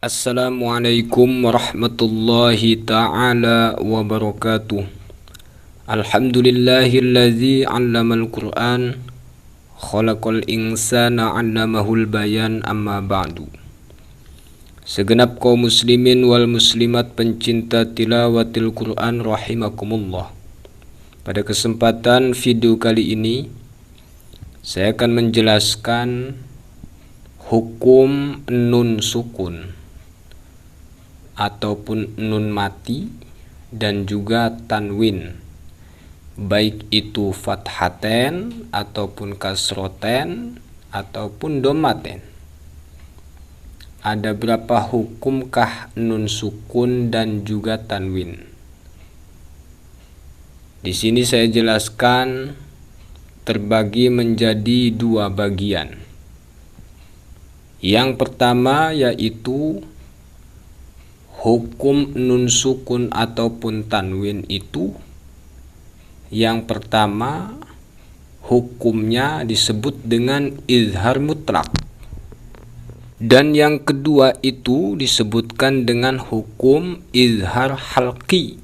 Assalamualaikum warahmatullahi ta'ala wabarakatuh. Alhamdulillahilladzi 'allamal Qur'an khalaqal insana 'allamahul bayan, amma ba'du. Segenap kaum muslimin wal muslimat pencinta tilawatil Qur'an rahimakumullah. Pada kesempatan video kali ini saya akan menjelaskan hukum nun sukun ataupun nun mati dan juga tanwin, baik itu fathaten ataupun kasroten ataupun domaten. Ada berapa hukumkah nun sukun dan juga tanwin? Di sini saya jelaskan terbagi menjadi dua bagian. Yang pertama yaitu hukum nun sukun ataupun tanwin itu, yang pertama hukumnya disebut dengan izhar mutlak, dan yang kedua itu disebutkan dengan hukum izhar halqi.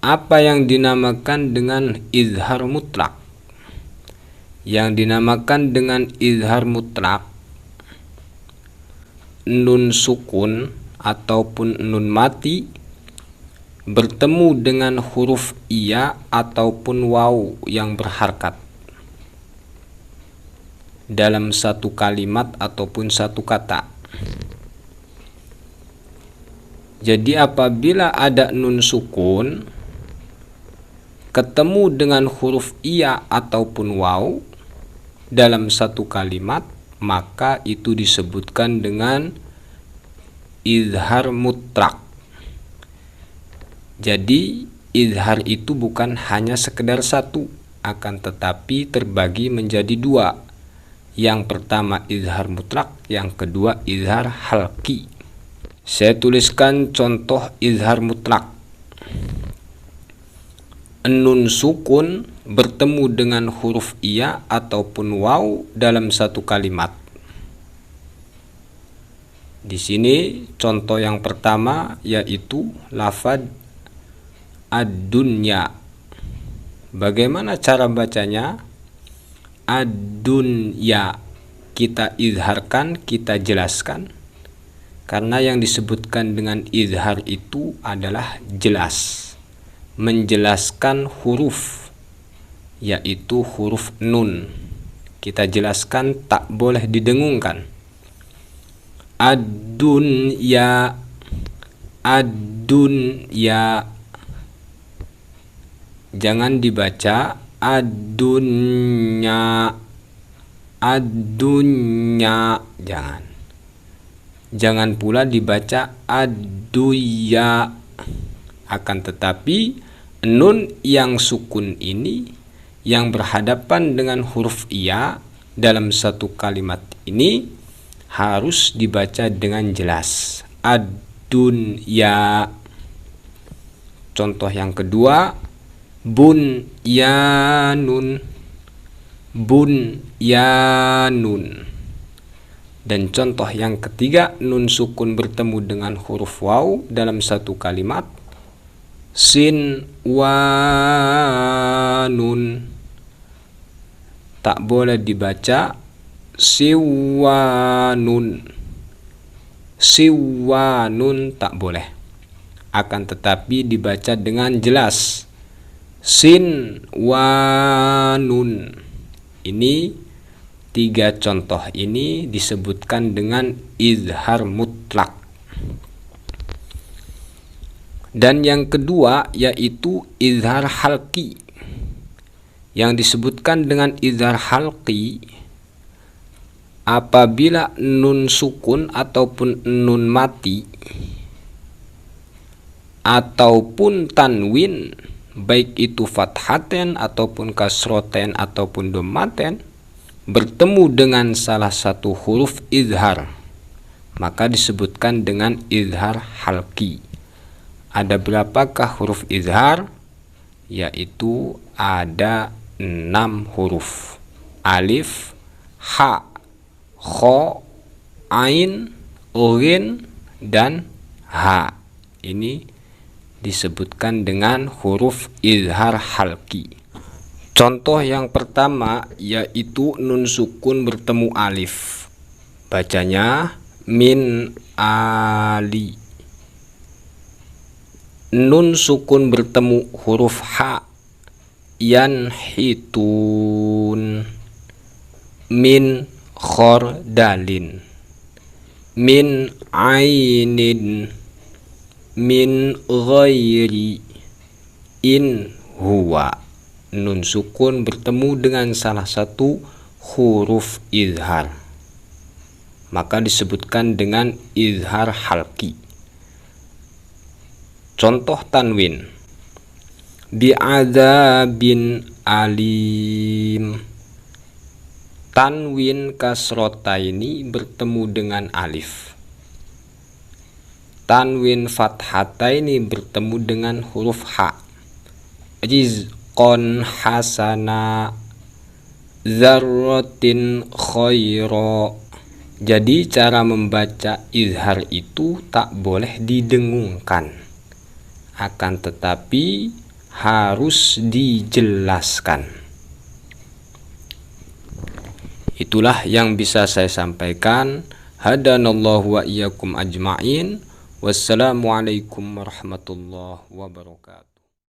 Apa yang dinamakan dengan izhar mutlak? Yang dinamakan dengan izhar mutlak, nun sukun ataupun nun mati bertemu dengan huruf iya ataupun waw yang berharkat dalam satu kalimat ataupun satu kata. Jadi apabila ada nun sukun ketemu dengan huruf iya ataupun waw dalam satu kalimat, maka itu disebutkan dengan izhar mutlak. Jadi izhar itu bukan hanya sekedar satu, akan tetapi terbagi menjadi dua. Yang pertama izhar mutlak, yang kedua izhar halqi. Saya tuliskan contoh izhar mutlak. Nun sukun bertemu dengan huruf iya ataupun waw dalam satu kalimat. Di sini contoh yang pertama yaitu lafaz ad-dunya. Bagaimana cara bacanya? Ad-dunya. Kita izharkan, kita jelaskan. Karena yang disebutkan dengan izhar itu adalah jelas, menjelaskan huruf, yaitu huruf nun. Kita jelaskan, tak boleh didengungkan. Ad-dunya, ad-dunya. Jangan dibaca ad-dunya, ad-dunya. Jangan pula dibaca ad-duya. Akan tetapi nun yang sukun ini yang berhadapan dengan huruf iya dalam satu kalimat ini harus dibaca dengan jelas. Ad-dunya. Contoh yang kedua, bunyanun, bunyanun. Dan contoh yang ketiga, nun sukun bertemu dengan huruf waw dalam satu kalimat, sinwanun. Tak boleh dibaca siwanun, siwanun tak boleh, akan tetapi dibaca dengan jelas, sinwanun. Ini tiga contoh ini disebutkan dengan izhar mutlak. Dan yang kedua yaitu izhar halqi. Yang disebutkan dengan izhar halqi apabila nun sukun ataupun nun mati ataupun tanwin, baik itu fathaten ataupun kasroten ataupun domaten, bertemu dengan salah satu huruf izhar, maka disebutkan dengan izhar halqi. Ada berapakah huruf izhar? Yaitu ada 6 huruf. Alif, ha, kho, ain, ghin, dan ha. Ini disebutkan dengan huruf izhar halqi. Contoh yang pertama yaitu nun sukun bertemu alif. Bacanya min ali. Nun sukun bertemu huruf ha, yanhitun. Min khordalin. Min ainin. Min ghairi. In huwa. Nun sukun bertemu dengan salah satu huruf izhar, maka disebutkan dengan izhar halqi. Contoh tanwin, bi'adzabin alim. Tanwin kasrotaini bertemu dengan alif. Tanwin fathataini bertemu dengan huruf ha. Rizqon hasana, zarratin khaira. Jadi cara membaca izhar itu tak boleh didengungkan, akan tetapi harus dijelaskan. Itulah yang bisa saya sampaikan. Hadanallahu wa iyyakum ajma'in. Wassalamualaikum warahmatullahi wabarakatuh.